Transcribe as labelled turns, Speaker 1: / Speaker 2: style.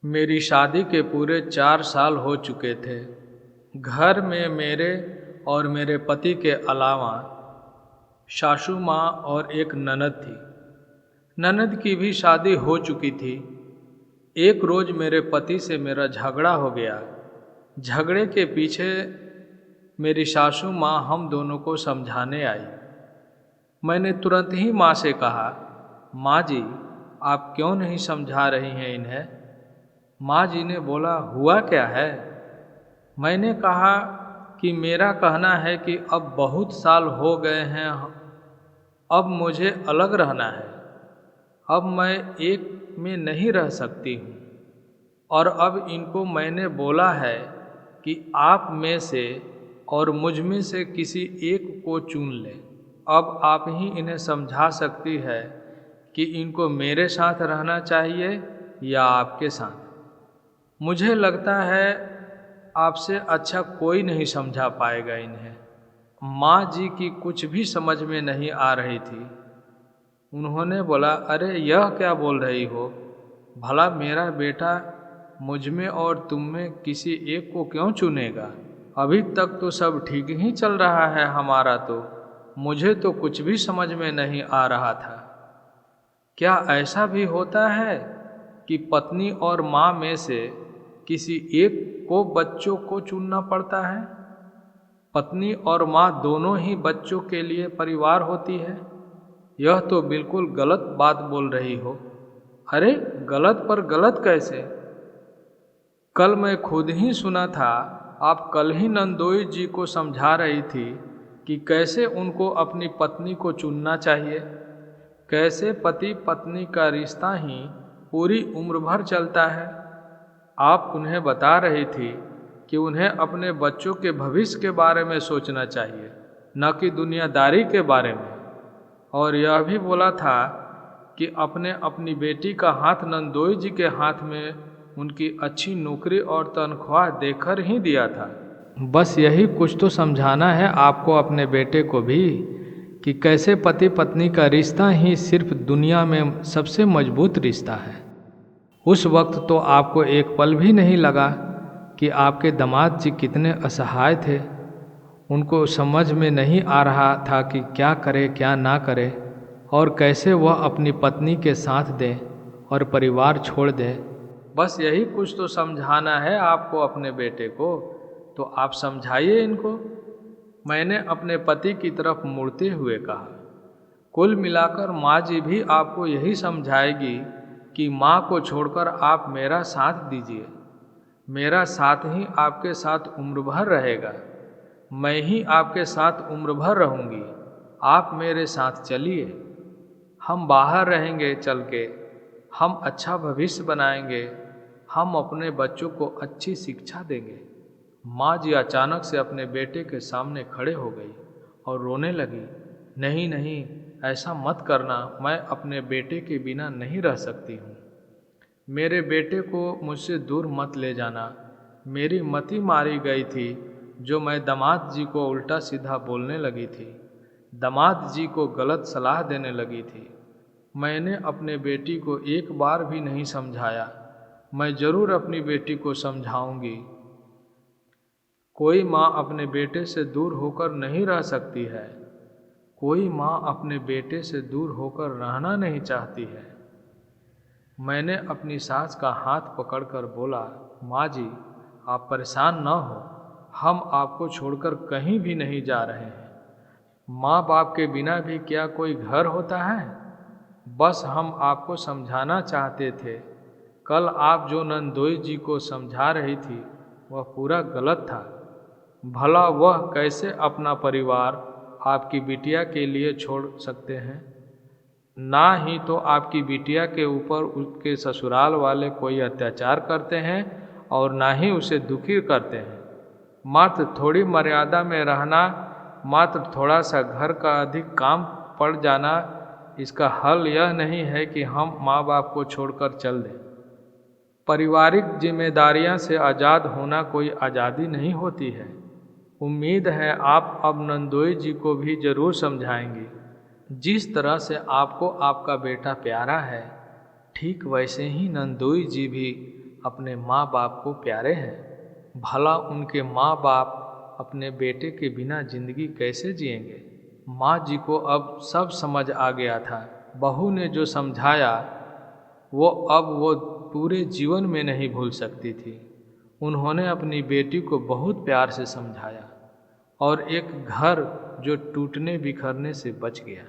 Speaker 1: मेरी शादी के पूरे 4 साल हो चुके थे। घर में मेरे और मेरे पति के अलावा सासू माँ और एक ननद थी। ननद की भी शादी हो चुकी थी। एक रोज़ मेरे पति से मेरा झगड़ा हो गया। झगड़े के पीछे मेरी सासू माँ हम दोनों को समझाने आई। मैंने तुरंत ही माँ से कहा, माँ जी आप क्यों नहीं समझा रही हैं इन्हें। माँ जी ने बोला, हुआ क्या है। मैंने कहा कि मेरा कहना है कि अब बहुत साल हो गए हैं, अब मुझे अलग रहना है। अब मैं एक में नहीं रह सकती हूँ और अब इनको मैंने बोला है कि आप में से और मुझ में से किसी एक को चुन लें। अब आप ही इन्हें समझा सकती है कि इनको मेरे साथ रहना चाहिए या आपके साथ। मुझे लगता है आपसे अच्छा कोई नहीं समझा पाएगा इन्हें। माँ जी की कुछ भी समझ में नहीं आ रही थी। उन्होंने बोला, अरे यह क्या बोल रही हो। भला मेरा बेटा मुझ में और तुम में किसी एक को क्यों चुनेगा। अभी तक तो सब ठीक ही चल रहा है हमारा। तो मुझे तो कुछ भी समझ में नहीं आ रहा था। क्या ऐसा भी होता है कि पत्नी और माँ में से किसी एक को बच्चों को चुनना पड़ता है। पत्नी और माँ दोनों ही बच्चों के लिए परिवार होती है। यह तो बिल्कुल गलत बात बोल रही हो। अरे गलत पर गलत कैसे। कल मैं खुद ही सुना था, आप कल ही नंदोई जी को समझा रही थी कि कैसे उनको अपनी पत्नी को चुनना चाहिए। कैसे पति पत्नी का रिश्ता ही पूरी उम्र भर चलता है। आप उन्हें बता रही थी कि उन्हें अपने बच्चों के भविष्य के बारे में सोचना चाहिए, न कि दुनियादारी के बारे में। और यह भी बोला था कि अपनी बेटी का हाथ नंदोई जी के हाथ में उनकी अच्छी नौकरी और तनख्वाह देकर ही दिया था। बस यही कुछ तो समझाना है आपको अपने बेटे को भी कि कैसे पति पत्नी का रिश्ता ही सिर्फ दुनिया में सबसे मजबूत रिश्ता है। उस वक्त तो आपको एक पल भी नहीं लगा कि आपके दामाद जी कितने असहाय थे। उनको समझ में नहीं आ रहा था कि क्या करे क्या ना करे और कैसे वह अपनी पत्नी के साथ दे और परिवार छोड़ दे। बस यही कुछ तो समझाना है आपको अपने बेटे को, तो आप समझाइए इनको। मैंने अपने पति की तरफ मुड़ते हुए कहा। कुल मिलाकर माँ जी भी आपको यही समझाएगी कि माँ को छोड़कर आप मेरा साथ दीजिए। मेरा साथ ही आपके साथ उम्र भर रहेगा। मैं ही आपके साथ उम्र भर रहूँगी। आप मेरे साथ चलिए। हम बाहर रहेंगे चल के। हम अच्छा भविष्य बनाएंगे। हम अपने बच्चों को अच्छी शिक्षा देंगे। माँ जी अचानक से अपने बेटे के सामने खड़े हो गई और रोने लगी। नहीं नहीं, ऐसा मत करना। मैं अपने बेटे के बिना नहीं रह सकती हूँ। मेरे बेटे को मुझसे दूर मत ले जाना। मेरी मति मारी गई थी जो मैं दामाद जी को उल्टा सीधा बोलने लगी थी, दामाद जी को गलत सलाह देने लगी थी। मैंने अपने बेटी को एक बार भी नहीं समझाया। मैं ज़रूर अपनी बेटी को समझाऊंगी। कोई माँ अपने बेटे से दूर होकर नहीं रह सकती है। कोई माँ अपने बेटे से दूर होकर रहना नहीं चाहती है। मैंने अपनी सास का हाथ पकड़कर बोला, माँ जी आप परेशान न हो। हम आपको छोड़कर कहीं भी नहीं जा रहे हैं। माँ बाप के बिना भी क्या कोई घर होता है। बस हम आपको समझाना चाहते थे। कल आप जो नंदोई जी को समझा रही थी वह पूरा गलत था। भला वह कैसे अपना परिवार आपकी बिटिया के लिए छोड़ सकते हैं। ना ही तो आपकी बिटिया के ऊपर उसके ससुराल वाले कोई अत्याचार करते हैं और ना ही उसे दुखी करते हैं। मात्र थोड़ी मर्यादा में रहना, मात्र थोड़ा सा घर का अधिक काम पड़ जाना, इसका हल यह नहीं है कि हम माँ बाप को छोड़कर चल दें। पारिवारिक जिम्मेदारियां से आज़ाद होना कोई आज़ादी नहीं होती है। उम्मीद है आप अब नंदोई जी को भी ज़रूर समझाएंगी। जिस तरह से आपको आपका बेटा प्यारा है, ठीक वैसे ही नंदोई जी भी अपने माँ बाप को प्यारे हैं। भला उनके माँ बाप अपने बेटे के बिना जिंदगी कैसे जिएंगे। माँ जी को अब सब समझ आ गया था। बहू ने जो समझाया वो पूरे जीवन में नहीं भूल सकती थी। उन्होंने अपनी बेटी को बहुत प्यार से समझाया और एक घर जो टूटने बिखरने से बच गया।